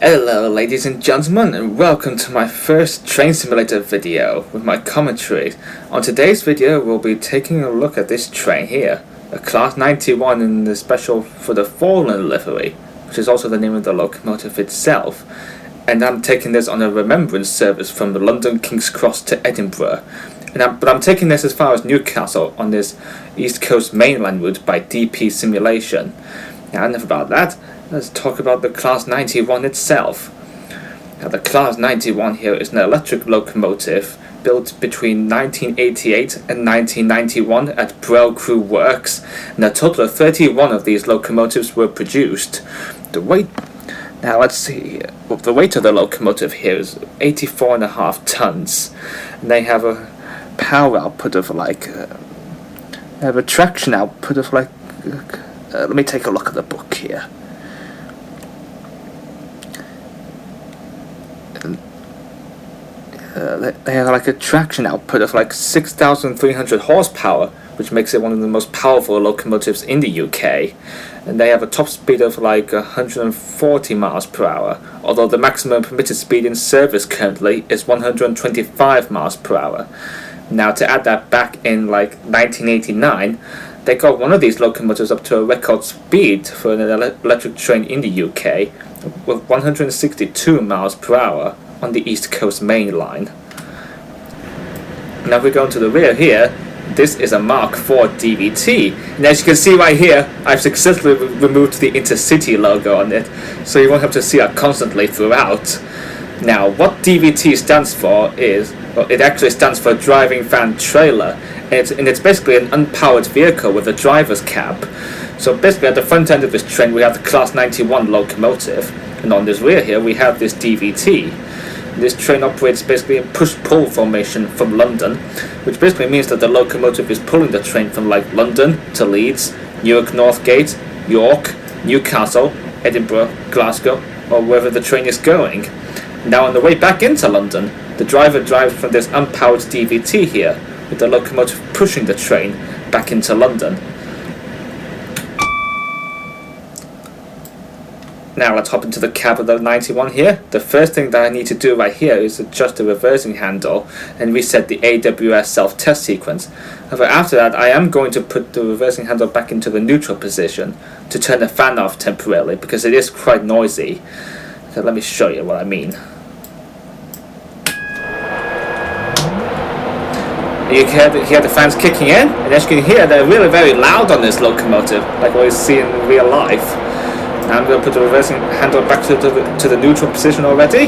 Hello ladies and gentlemen, and welcome to my first train simulator video with my commentary. On today's video we'll be taking a look at this train here, a Class 91 in the special for the Fallen livery, which is also the name of the locomotive itself. And I'm taking this on a Remembrance service from London King's Cross to Edinburgh. But I'm taking this as far as Newcastle on this East Coast mainland route by DPsimulation. Now enough about that. Let's talk about the Class 91 itself. Now the Class 91 here is an electric locomotive built between 1988 and 1991 at Brel Crew Works, and a total of 31 of these locomotives were produced. The weight of the locomotive here is 84.5 tons, and they have a power output of they have a traction output of let me take a look at the book here. They have a traction output of 6,300 horsepower, which makes it one of the most powerful locomotives in the UK. And they have a top speed of 140 miles per hour, although the maximum permitted speed in service currently is 125 miles per hour. Now to add that back in 1989, they got one of these locomotives up to a record speed for an electric train in the UK with 162 miles per hour on the East Coast main line. Now if we go into the rear here, this is a Mark IV DVT, and as you can see right here, I've successfully removed the Intercity logo on it, so you won't have to see that constantly throughout. Now what DVT stands for is, well, it actually stands for Driving Van Trailer, and it's basically an unpowered vehicle with a driver's cab. So basically at the front end of this train we have the Class 91 locomotive, and on this rear here we have this DVT. This train operates basically in push-pull formation from London, which basically means that the locomotive is pulling the train from London to Leeds, Newark Northgate, York, Newcastle, Edinburgh, Glasgow, or wherever the train is going. Now on the way back into London, the driver drives from this unpowered DVT here, with the locomotive pushing the train back into London. Now let's hop into the cab of the 91 here. The first thing that I need to do right here is adjust the reversing handle and reset the AWS self-test sequence. However, after that I am going to put the reversing handle back into the neutral position to turn the fan off temporarily because it is quite noisy. So let me show you what I mean. You can hear the fans kicking in, and as you can hear they're really very loud on this locomotive, like what you see in real life. Now I'm going to put the reversing handle back to the neutral position already.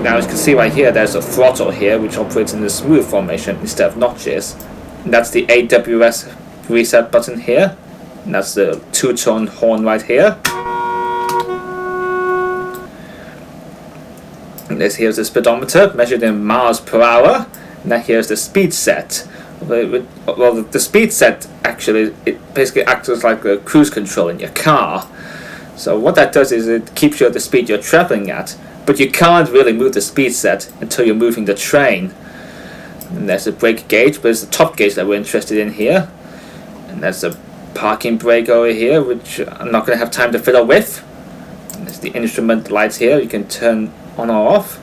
Now as you can see right here, there's a throttle here which operates in the smooth formation instead of notches. And that's the AWS reset button here. And that's the two-tone horn right here. And here's the speedometer measured in miles per hour. And now here's the speed set. Well, the speed set actually, it basically acts as like a cruise control in your car. So what that does is it keeps you at the speed you're traveling at, but you can't really move the speed set until you're moving the train. And there's a brake gauge, but it's the top gauge that we're interested in here. And there's a parking brake over here, which I'm not going to have time to fiddle with. And there's the instrument lights here, you can turn on or off.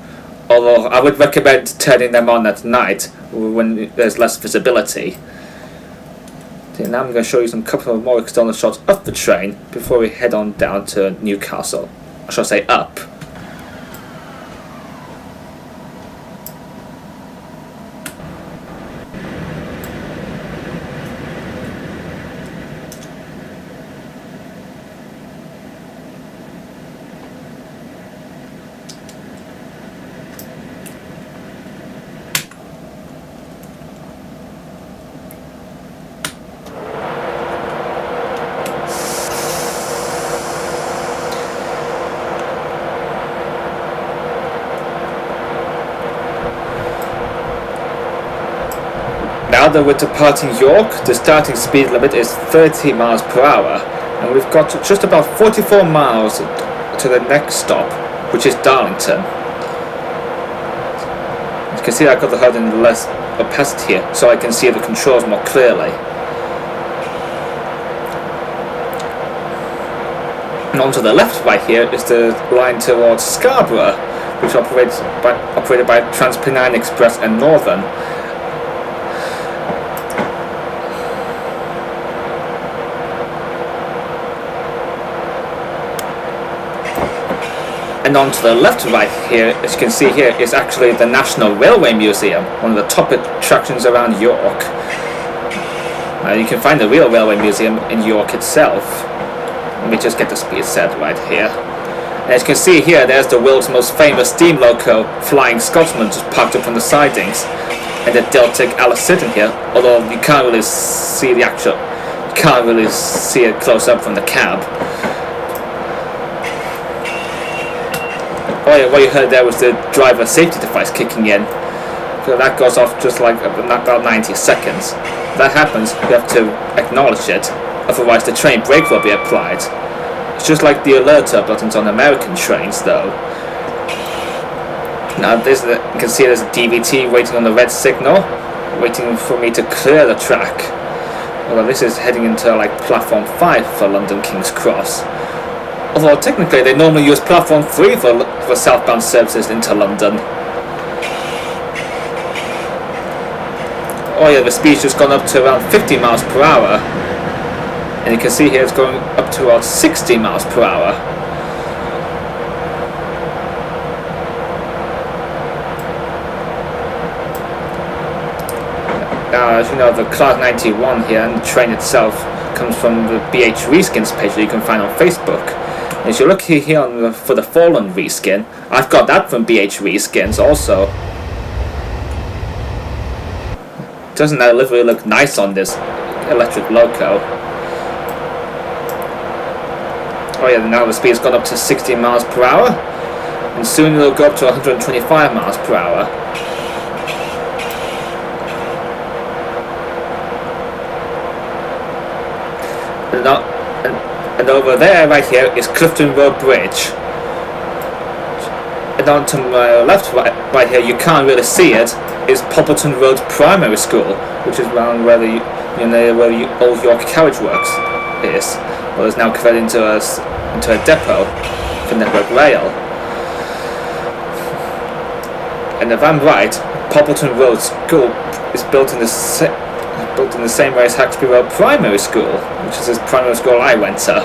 Although I would recommend turning them on at night when there's less visibility. Okay, now I'm going to show you some couple of more external shots of the train before we head on down to Newcastle. I shall say up. Now that we're departing York, the starting speed limit is 30 miles per hour, and we've got just about 44 miles to the next stop, which is Darlington. You can see I've got the HUD in less opacity here, so I can see the controls more clearly. And on to the left right here is the line towards Scarborough, which is operated by Transpennine Express and Northern. And on to the left right here, as you can see here, is actually the National Railway Museum, one of the top attractions around York. You can find the real Railway Museum in York itself. Let me just get the speed set right here. And as you can see here, there's the world's most famous steam loco, Flying Scotsman, just parked up on the sidings. And the Deltic Alice sitting here, although you can't really see the actual, you can't really see it close up from the cab. Oh yeah, what you heard there was the driver safety device kicking in. So that goes off just like about 90 seconds. If that happens, you have to acknowledge it, otherwise the train brake will be applied. It's just like the alerter buttons on American trains though. Now you can see there's a DVT waiting on the red signal, waiting for me to clear the track. Although this is heading into like platform 5 for London King's Cross. Although technically they normally use platform 3 for southbound services into London. Oh yeah, the speed's just gone up to around 50 miles per hour. And you can see here it's going up to about 60 miles per hour. As you know, the Cloud 91 here and the train itself comes from the BH Reskins page that you can find on Facebook. And as you look here for the Fallen reskin, I've got that from BH Reskins also. Doesn't that livery look nice on this electric loco? Oh yeah, now the speed's gone up to 60 miles per hour, and soon it'll go up to 125 miles per hour. And over there, right here, is Clifton Road Bridge. And on to my left, right here, you can't really see it, is Poppleton Road Primary School, which is around where the where the old York Carriage Works is. Well, it's now converted into a depot for Network Rail. And if I'm right, Poppleton Road School is built in the same way as Haxby Road Primary School, which is the primary school I went to.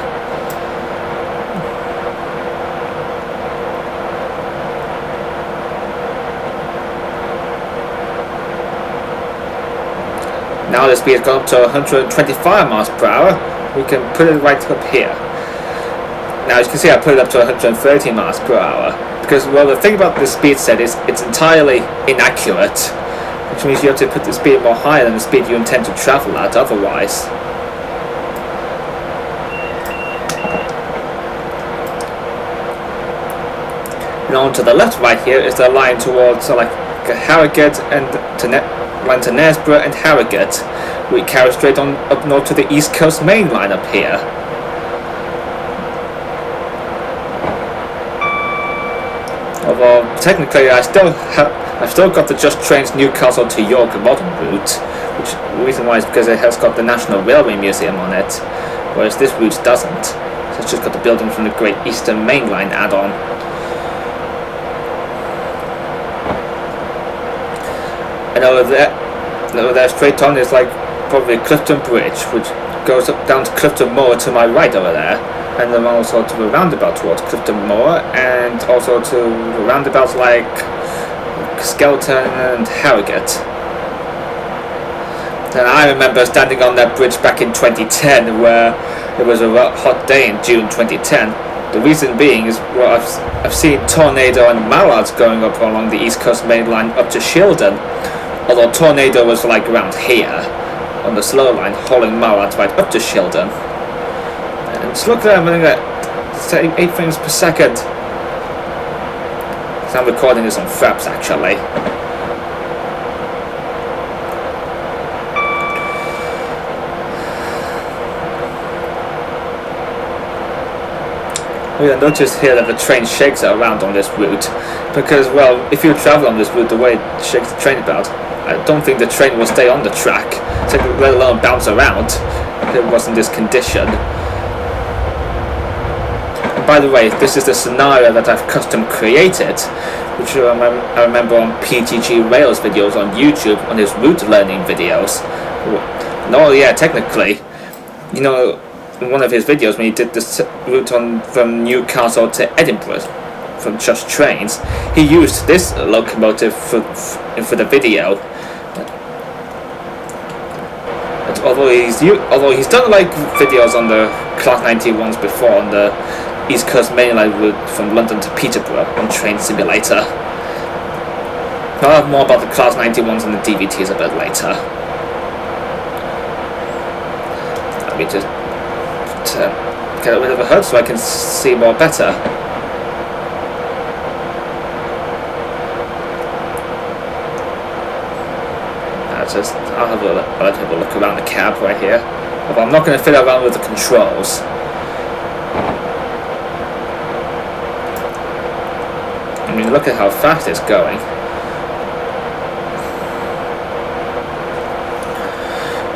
Now the speed has gone up to 125 miles per hour. We can put it right up here. Now as you can see, I put it up to 130 miles per hour. Because, well, the thing about this speed set is it's entirely inaccurate. Which means you have to put the speed more higher than the speed you intend to travel at otherwise. And on to the left right here is the line towards like Harrogate and line to Knaresborough and Harrogate. We carry straight on up north to the East Coast Main Line up here. Although technically I've still got the Just Trains Newcastle to York modern route, which the reason why is because it has got the National Railway Museum on it, whereas this route doesn't. So it's just got the building from the Great Eastern Main Line add-on. And over there straight on is like probably Clifton Bridge, which goes up down to Clifton Moor to my right over there, and then also to the roundabout towards Clifton Moor, and also to the roundabouts like Skelton and Harrogate. And I remember standing on that bridge back in 2010, where it was a hot day in June 2010. The reason being is, well, I've seen Tornado and Mallards going up along the East Coast Main Line up to Shildon. Although Tornado was like around here on the slow line, hauling Mallards right up to Shildon. And just look there, I'm running at 8 frames per second. So I'm recording this on Fraps actually. You'll notice here that the train shakes around on this route, because, well, if you travel on this route the way it shakes the train about, I don't think the train will stay on the track, let alone bounce around, if it wasn't this condition. by the way, this is the scenario that I've custom created, which I remember on PTG Rails videos on YouTube, on his route learning videos. No, yeah, technically, you know, in one of his videos when he did this route from Newcastle to Edinburgh from just trains, he used this locomotive for the video. But although he's done like videos on the Class 91s before on the East Coast mainline route from London to Peterborough on Train Simulator. I'll have more about the Class 91s and the DVTs a bit later. Let me just get rid of the HUD so I can see more better. I'll have a look around the cab right here. Although I'm not going to fiddle around with the controls. I mean, look at how fast it's going.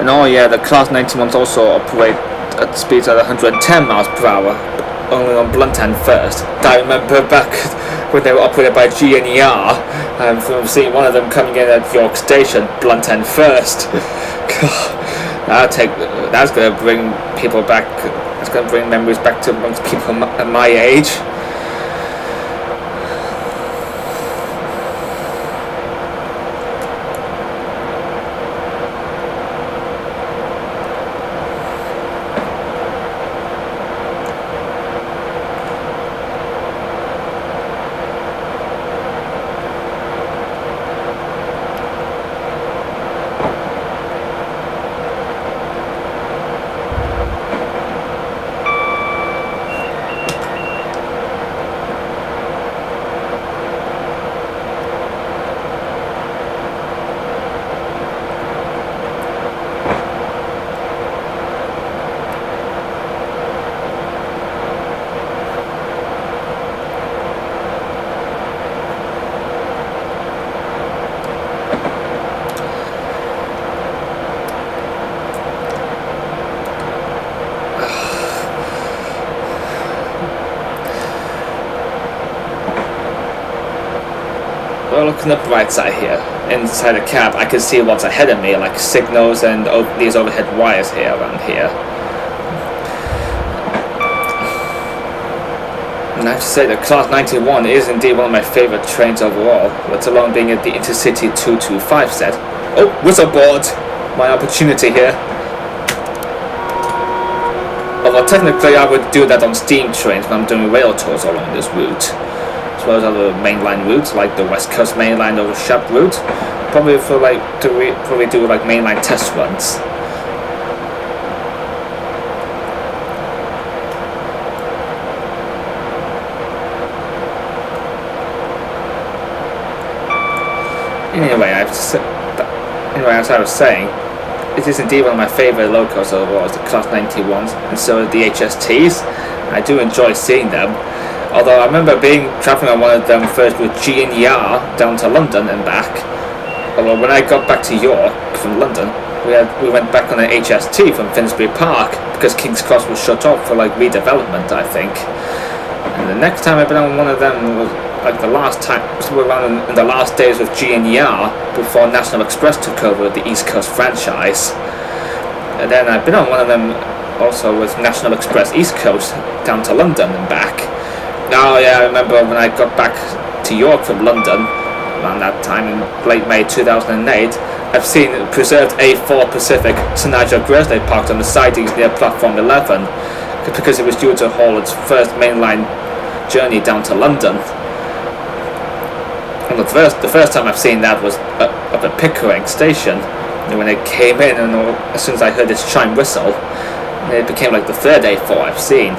And oh yeah, the Class 91s also operate at speeds at 110 miles per hour, only on blunt end first. I remember back when they were operated by GNER, from seeing one of them coming in at York Station, blunt end first. That's going to bring people back. That's going to bring memories back to amongst people at my age. Well, looking up right side here, inside the cab, I can see what's ahead of me, like signals and these overhead wires here around here. And I have to say that Class 91 is indeed one of my favourite trains overall, let alone being at the Intercity 225 set. Oh, whistle board! My opportunity here. Although technically I would do that on steam trains when I'm doing rail tours along this route. As well as other mainline routes like the West Coast mainline or the Shep route. Probably for like probably do like mainline test runs. Anyway, as I was saying, it is indeed one of my favourite locos overall, the Class 91s, and so are the HSTs. I do enjoy seeing them. Although I remember travelling on one of them first with GNER down to London and back. Although when I got back to York from London, we went back on an HST from Finsbury Park because King's Cross was shut off for like redevelopment, I think. And the next time I've been on one of them was like the last time, we were around in the last days with GNER before National Express took over the East Coast franchise. And then I've been on one of them also with National Express East Coast down to London and back. Oh yeah, I remember when I got back to York from London around that time in late May 2008, I've seen preserved A4 Pacific St Nigel Gresley parked on the sidings near platform 11 because it was due to haul its first mainline journey down to London. And the first time I've seen that was up at Pickering Station, when it came in, and as soon as I heard its chime whistle, it became like the third A4 I've seen.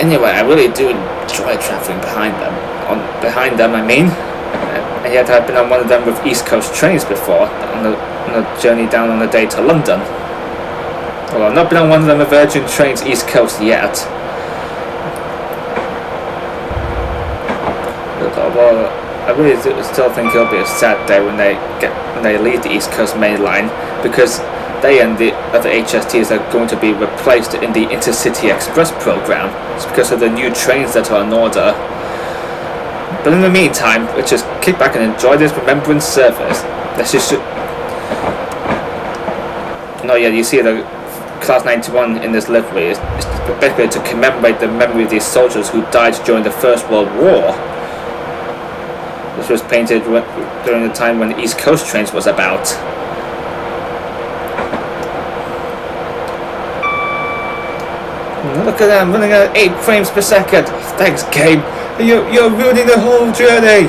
Anyway, I really do enjoy travelling behind them. I mean. And yet I've been on one of them with East Coast trains before, on the journey down on the day to London. Well, I've not been on one of them with Virgin trains East Coast yet. Although I really still think it'll be a sad day when they leave the East Coast main line, because they and the other HSTs are going to be replaced in the Intercity Express program. It's because of the new trains that are in order. But in the meantime, let's just kick back and enjoy this Remembrance service. Let's just... No, yeah, you see the Class 91 in this livery is basically to commemorate the memory of these soldiers who died during the First World War. This was painted during the time when East Coast Trains was about. Look at that, I'm running at 8 frames per second. Thanks, game. You're ruining the whole journey.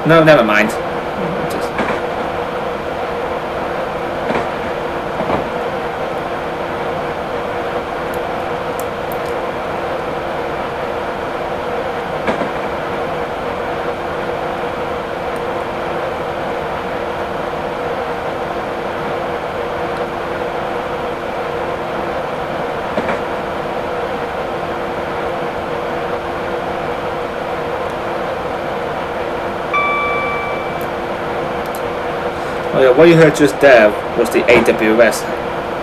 No, never mind. Oh yeah, what you heard just there was the AWS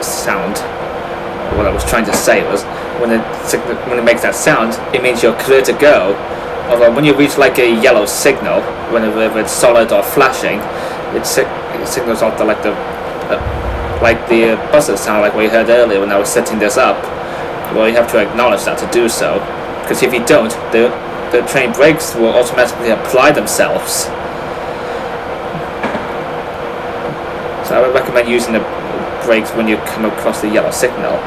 sound. What I was trying to say was, when it makes that sound, it means you're clear to go. Although when you reach like a yellow signal, whenever it's solid or flashing, it signals out like the buzzer sound, like what you heard earlier when I was setting this up. Well, you have to acknowledge that to do so, because if you don't, the train brakes will automatically apply themselves. So I would recommend using the brakes when you come across the yellow signal.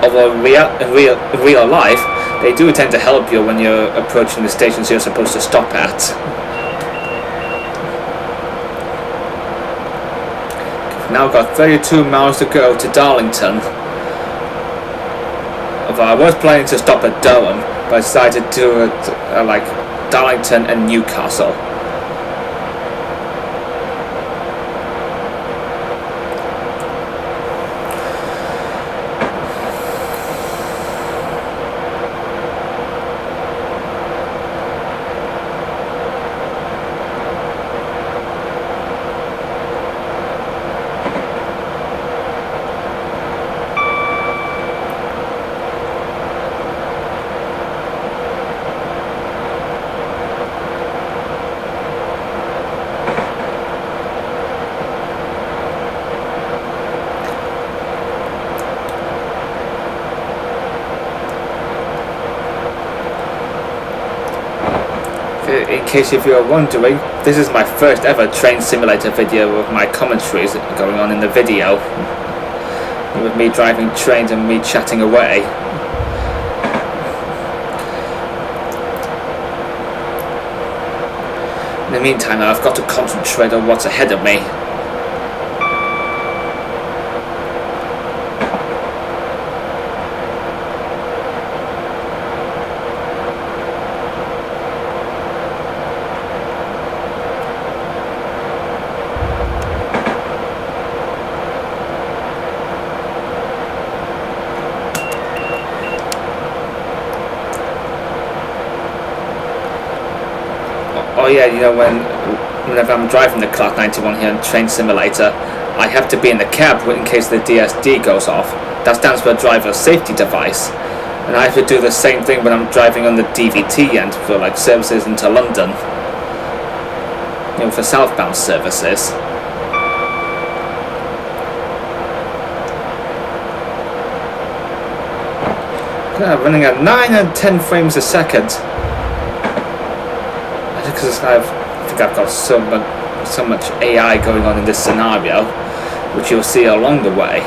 Although in real life, they do tend to help you when you're approaching the stations you're supposed to stop at. We've now got 32 miles to go to Darlington. Although I was planning to stop at Durham, but I decided to do it like Darlington and Newcastle. In case if you're wondering, this is my first ever train simulator video with my commentaries going on in the video. With me driving trains and me chatting away. In the meantime, I've got to concentrate on what's ahead of me. Oh yeah, you know, whenever I'm driving the Class 91 here in Train Simulator, I have to be in the cab in case the DSD goes off. That stands for Driver Safety Device. And I have to do the same thing when I'm driving on the DVT end for like services into London. You know, for southbound services. Yeah, running at 9 and 10 frames a second. Because I think I've got so much AI going on in this scenario, which you'll see along the way.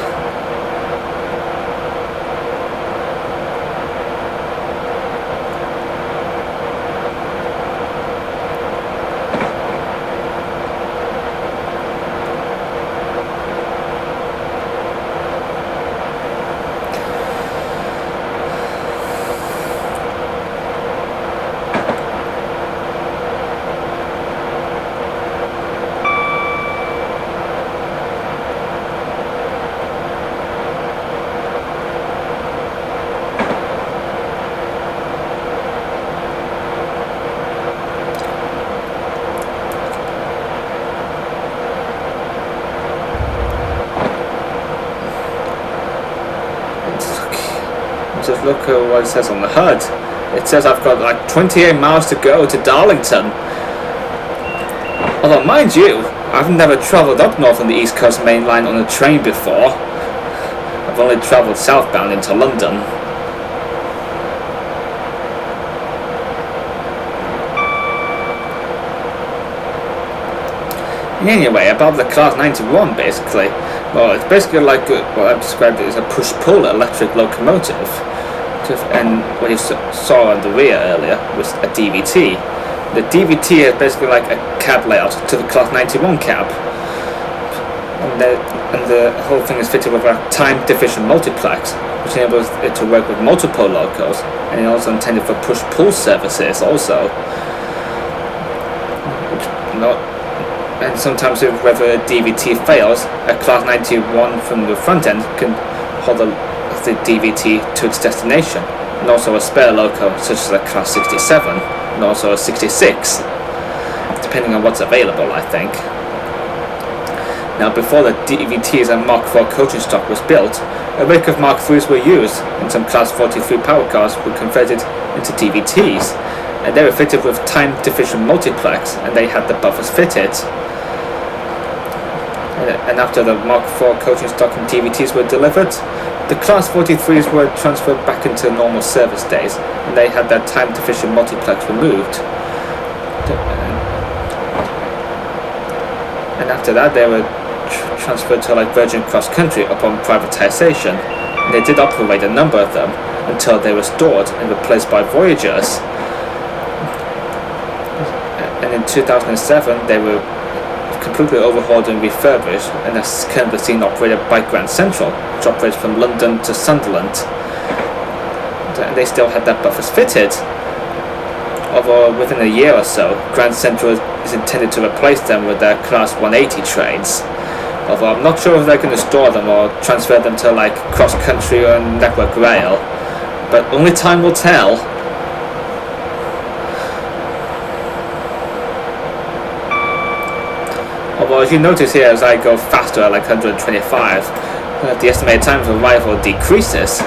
Just look at what it says on the HUD. It says I've got like 28 miles to go to Darlington. Although, mind you, I've never travelled up north on the East Coast Main Line on a train before. I've only travelled southbound into London. Anyway, about the Class 91 basically. Well, it's basically like what I've described as a push-pull electric locomotive. And what you saw on the rear earlier was a DVT. The DVT is basically like a cab layout to the Class 91 cab. And the whole thing is fitted with a time-deficient multiplex, which enables it to work with multiple locos, and it's also intended for push-pull services also. And sometimes if whether a DVT fails, a Class 91 from the front end can hold the DVT to its destination, and also a spare loco such as a Class 67, and also a 66, depending on what's available, I think. Now, before the DVTs and Mark IV coaching stock was built, a rake of Mark IIIs were used, and some Class 43 power cars were converted into DVTs, and they were fitted with time-deficient multiplex, and they had the buffers fitted. And after the Mark IV coaching stock and DVTs were delivered, the Class 43s were transferred back into normal service days, and they had their time-deficient multiplex removed. And after that, they were transferred to like Virgin Cross Country upon privatisation. And they did operate a number of them until they were stored and replaced by Voyagers. And in 2007, they were completely overhauled and refurbished, and that's currently seen operated by Grand Central, which operates from London to Sunderland. And they still had their buffers fitted. Although within a year or so, Grand Central is intended to replace them with their Class 180 trains. Although I'm not sure if they're going to store them or transfer them to like Cross Country or Network Rail, but only time will tell. Although as you notice here, as I go faster at like 125, the estimated time of arrival decreases.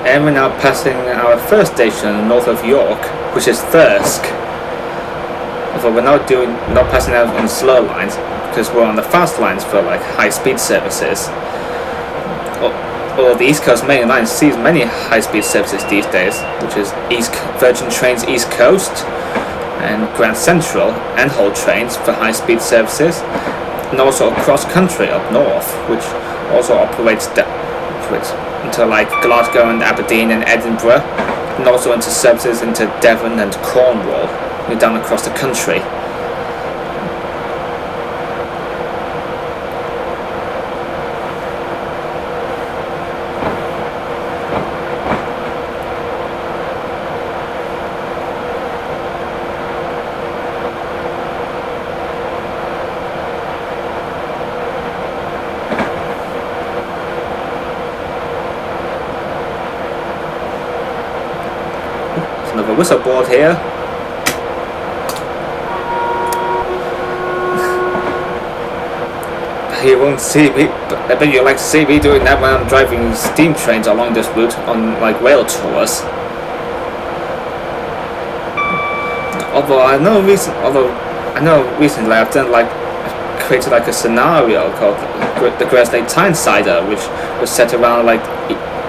And we're now passing our first station north of York, which is Thirsk. Although we're not passing out on the slow lines, because we're on the fast lines for like high-speed services. Although the East Coast Main Line sees many high-speed services these days, which is Virgin Trains East Coast, and Grand Central and Hull Trains for high-speed services, and also across country up north, which also operates into like Glasgow and Aberdeen and Edinburgh, and also into services into Devon and Cornwall, down across the country. Another whistle board here. You won't see me, but I bet you like to see me doing that when I'm driving steam trains along this route on like rail tours. Although I know recently I've done like created like a scenario called the Great Lake Tynesider, which was set around like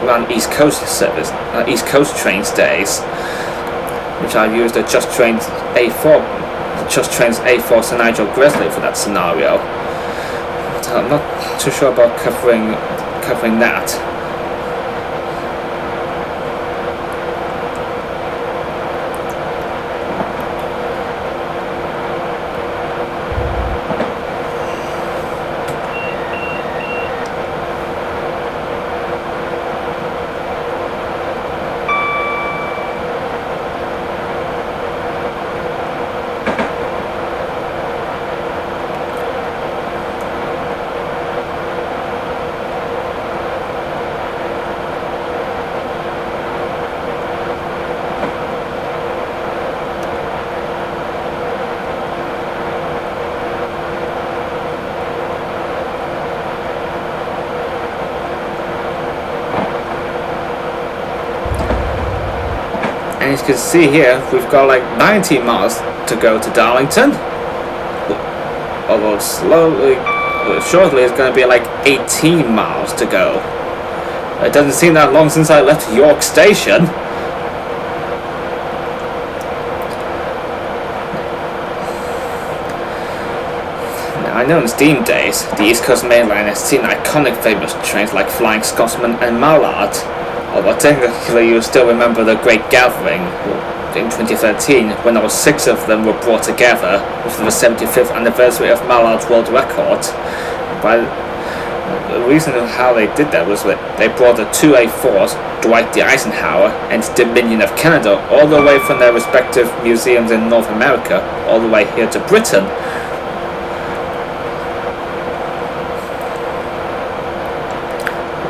around East Coast service, East Coast trains days, which I used a Just Trains A4 St Nigel Grizzly for that scenario. So I'm not too sure about covering that. And as you can see here, we've got like 19 miles to go to Darlington. Although shortly it's going to be like 18 miles to go. It doesn't seem that long since I left York Station. Now, I know in steam days, the East Coast Main Line has seen iconic famous trains like Flying Scotsman and Mallard. Although technically you still remember the Great Gathering in 2013, when all 6 of them were brought together with the 75th anniversary of Mallard's world record. But the reason of how they did that was that they brought the 2A4s, Dwight D. Eisenhower and Dominion of Canada, all the way from their respective museums in North America, all the way here to Britain.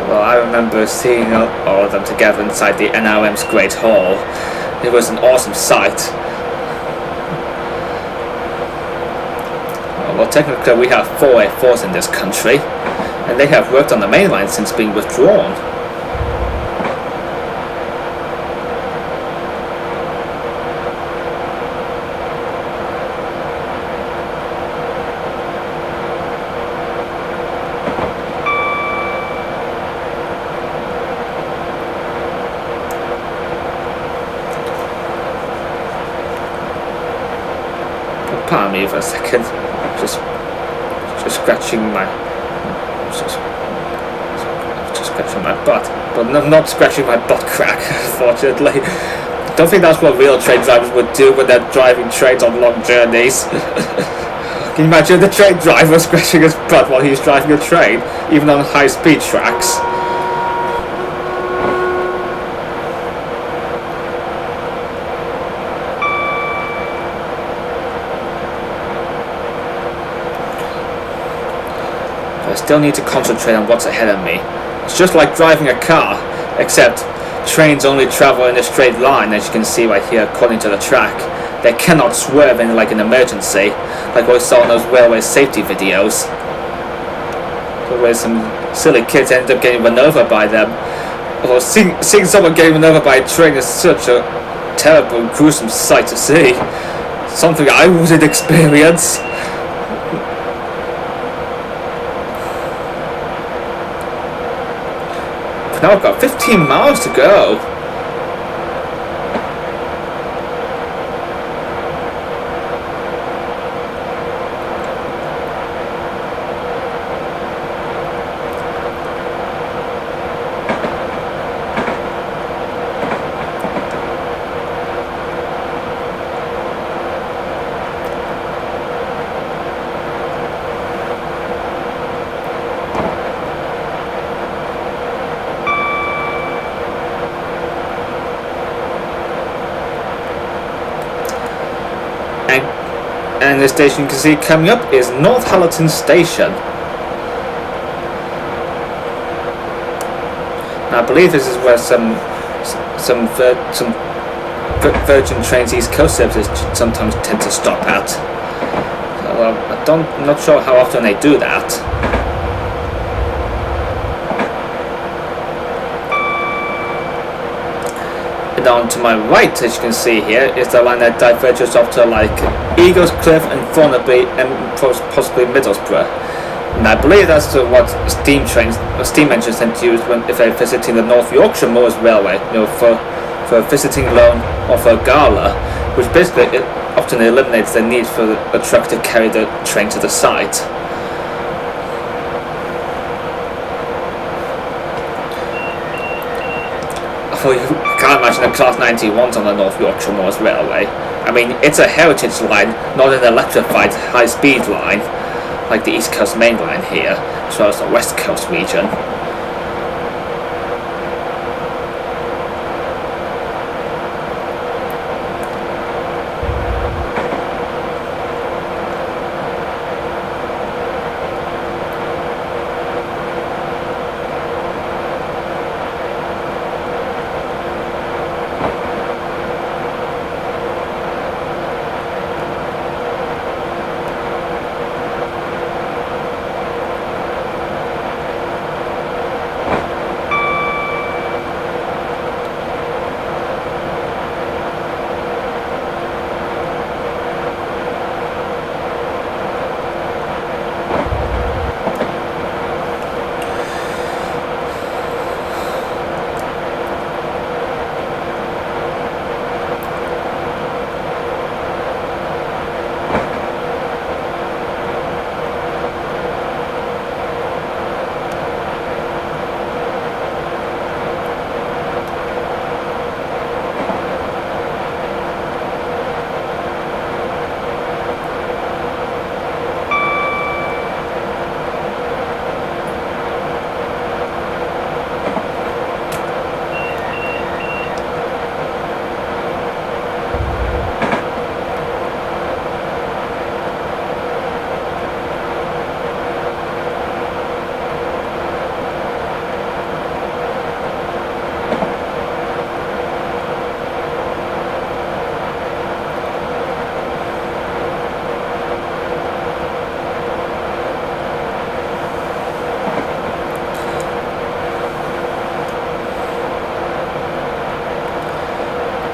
Well, I remember seeing all of them together inside the NRM's Great Hall. It was an awesome sight. Well, technically we have 4 A4s in this country, and they have worked on the main line since being withdrawn. Pardon me for a second. Just scratching my butt, but not scratching my butt crack. Unfortunately, don't think that's what real train drivers would do when they're driving trains on long journeys. Can you imagine the train driver scratching his butt while he's driving a train, even on high-speed tracks? I still need to concentrate on what's ahead of me. It's just like driving a car, except trains only travel in a straight line, as you can see right here according to the track. They cannot swerve in like an emergency, like what we saw in those railway safety videos, where some silly kids end up getting run over by them. Although seeing someone getting run over by a train is such a terrible and gruesome sight to see. Something I wouldn't experience. Now I've got 15 miles to go. And the station you can see coming up is North Hallerton Station. I believe this is where some Virgin Trains East Coast services sometimes tend to stop at. I'm not sure how often they do that. And on to my right, as you can see here, is the line that diverges off to like Eagles Cliff and Thornaby and possibly Middlesbrough. And I believe that's what steam engines tend to use if they're visiting the North Yorkshire Moors Railway, for visiting loan or for a gala, which basically often eliminates the need for a truck to carry the train to the site. Well, you can't imagine a Class 91s on the North Yorkshire Moors Railway. I mean, it's a heritage line, not an electrified high-speed line, like the East Coast Main Line here, as well as the West Coast region.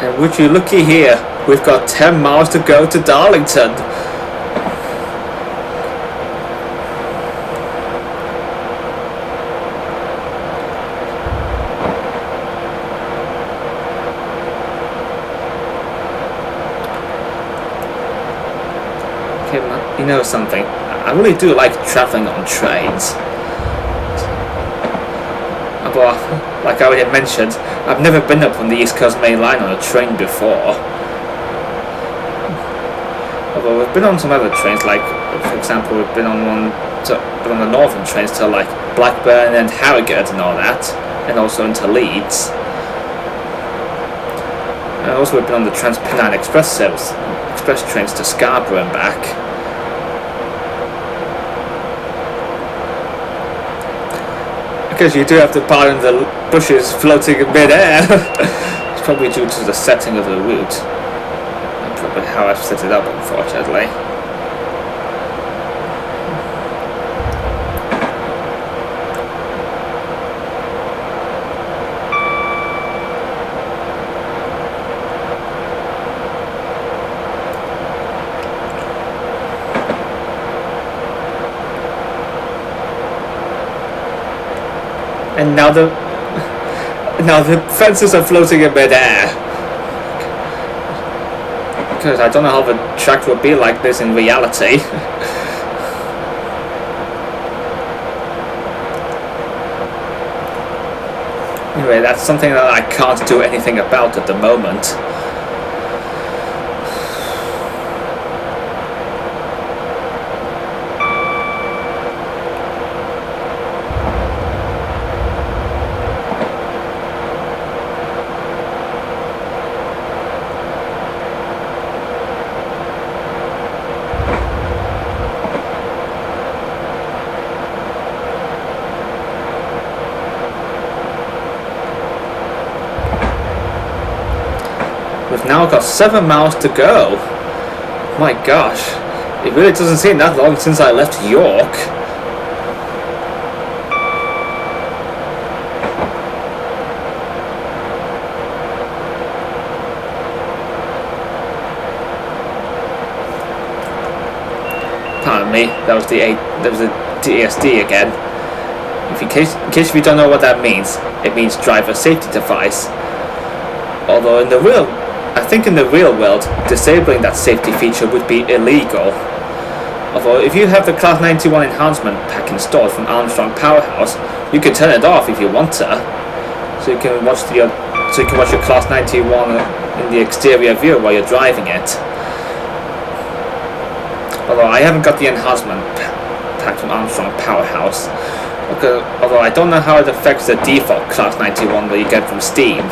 And would you looky here, we've got 10 miles to go to Darlington. Okay, you know something, I really do like travelling on trains. But, like I already mentioned, I've never been up on the East Coast Main Line on a train before. Although we've been on some other trains, like, for example, we've been on the northern trains to like Blackburn and Harrogate and all that, and also into Leeds. And also we've been on the Trans-Pennine Express trains to Scarborough and back. Because you do have to pardon the bushes floating in mid-air. It's probably due to the setting of the route. And probably how I've set it up, unfortunately. And now the fences are floating in mid-air. Because I don't know how the track would be like this in reality. Anyway, that's something that I can't do anything about at the moment. We've now got 7 miles to go. My gosh, it really doesn't seem that long since I left York. Pardon me, that was the DSD again. In case you don't know what that means, it means driver safety device. Although I think in the real world, disabling that safety feature would be illegal. Although if you have the Class 91 enhancement pack installed from Armstrong Powerhouse, you can turn it off if you want to. So you can watch your Class 91 in the exterior view while you're driving it. Although I haven't got the enhancement pack from Armstrong Powerhouse. Although I don't know how it affects the default Class 91 that you get from Steam.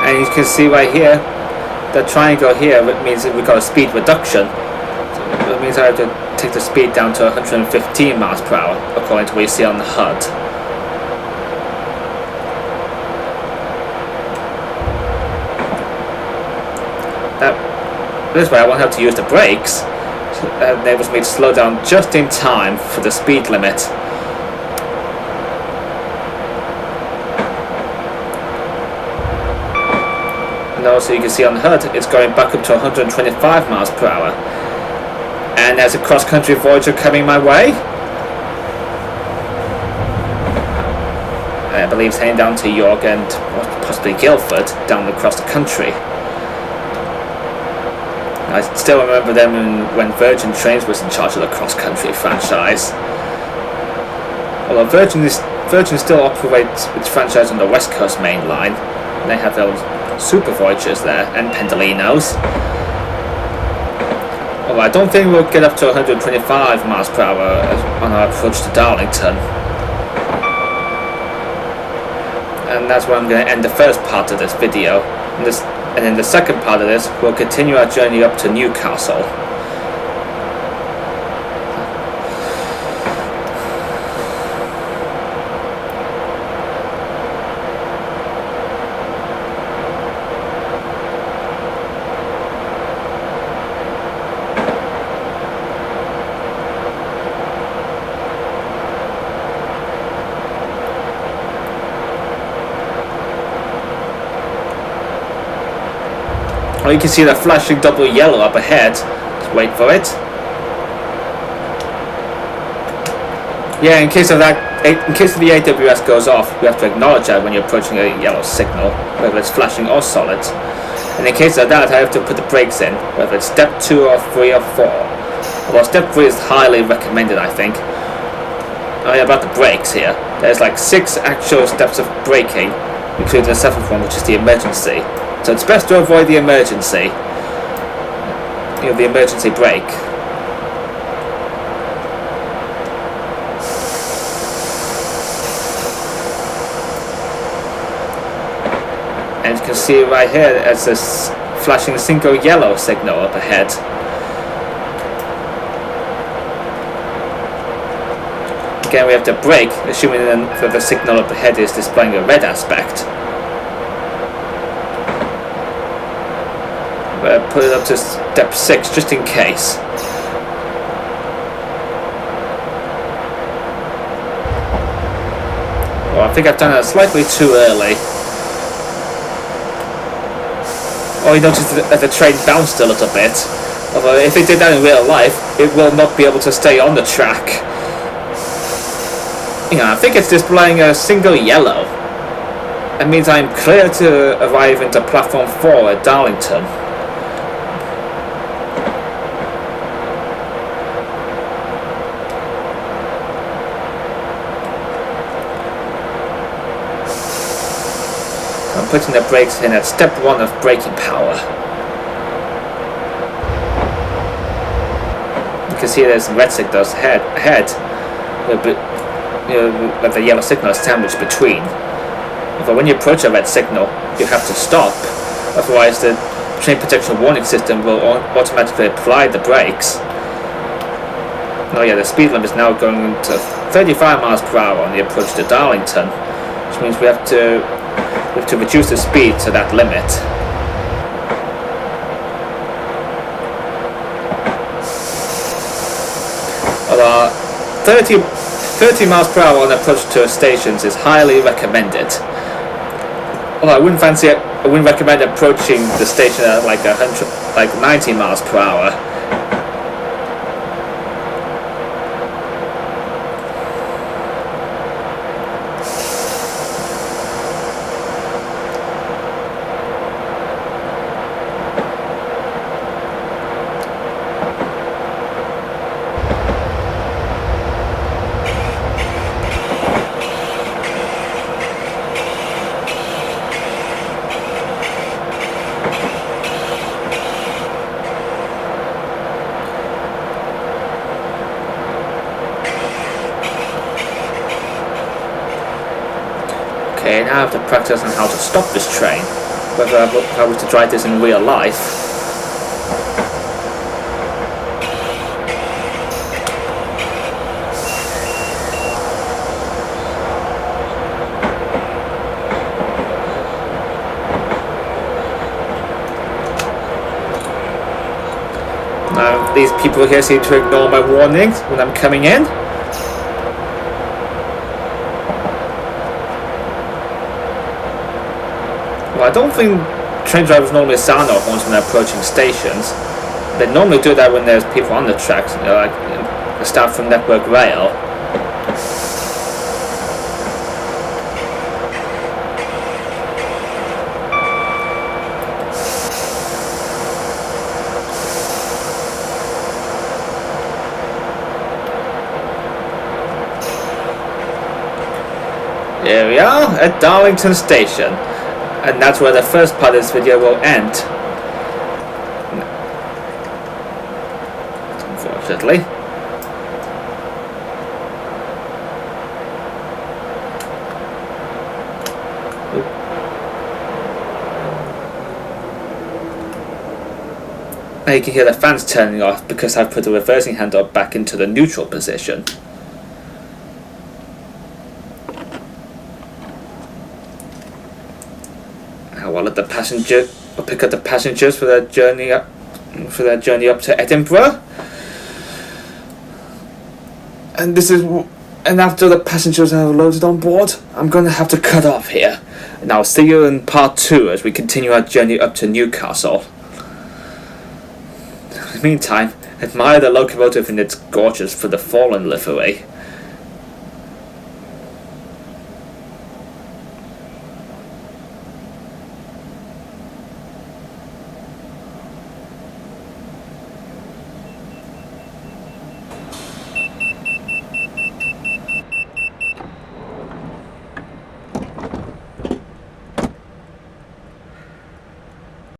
And you can see right here, the triangle here, it means that we've got a speed reduction. So it means I have to take the speed down to 115 miles per hour, according to what you see on the HUD. This way I won't have to use the brakes, so that enables me to slow down just in time for the speed limit. And also you can see on the HUD it's going back up to 125 miles per hour. And there's a cross-country Voyager coming my way. I believe it's heading down to York and possibly Guildford, down across the country. I still remember them when Virgin Trains was in charge of the cross-country franchise. Although Virgin still operates its franchise on the West Coast main line. They have those Super Voyagers there and Pendolinos. Although I don't think we'll get up to 125 miles per hour on our approach to Darlington. And that's where I'm going to end the first part of this video. And in the second part of this, we'll continue our journey up to Newcastle. Oh, you can see that flashing double yellow up ahead. Just wait for it. Yeah, in case of the AWS goes off, we have to acknowledge that when you're approaching a yellow signal, whether it's flashing or solid. And in case of that, I have to put the brakes in, whether it's step 2 or 3 or 4. Although step 3 is highly recommended, I think. Oh yeah, about the brakes here. There's like 6 actual steps of braking, including the 7th one, which is the emergency. So it's best to avoid the emergency. You know, the emergency brake. And you can see right here, there's this flashing single yellow signal up ahead. Again, we have to brake, assuming that the signal up ahead is displaying a red aspect. We'll put it up to step 6 just in case. Well, I think I've done it slightly too early. Oh, you noticed that the train bounced a little bit. Although if it did that in real life, it will not be able to stay on the track. I think it's displaying a single yellow. That means I'm clear to arrive into platform 4 at Darlington. I'm putting the brakes in at step 1 of braking power. You can see there's red signals ahead. With the yellow signal is sandwiched between. But when you approach a red signal, you have to stop. Otherwise, the train protection warning system will automatically apply the brakes. Oh yeah, the speed limit is now going to 35 miles per hour on the approach to Darlington, which means we have to reduce the speed to that limit. 30 miles per hour on approach to stations is highly recommended. Well, I wouldn't recommend approaching the station at like 90 miles per hour. Okay, now I have to practice on how to stop this train, whether I was to try this in real life. Now, these people here seem to ignore my warnings when I'm coming in. Well, I don't think train drivers normally sound off once when they're approaching stations. They normally do that when there's people on the tracks, like the staff from Network Rail. Here we are at Darlington Station. And that's where the first part of this video will end. Unfortunately. Now you can hear the fans turning off because I've put the reversing handle back into the neutral position. I'll let the passenger pick up the passengers for their journey up to Edinburgh. And after the passengers are loaded on board, I'm going to have to cut off here. And I'll see you in part 2 as we continue our journey up to Newcastle. In the meantime, admire the locomotive in its gorgeous for the fallen livery.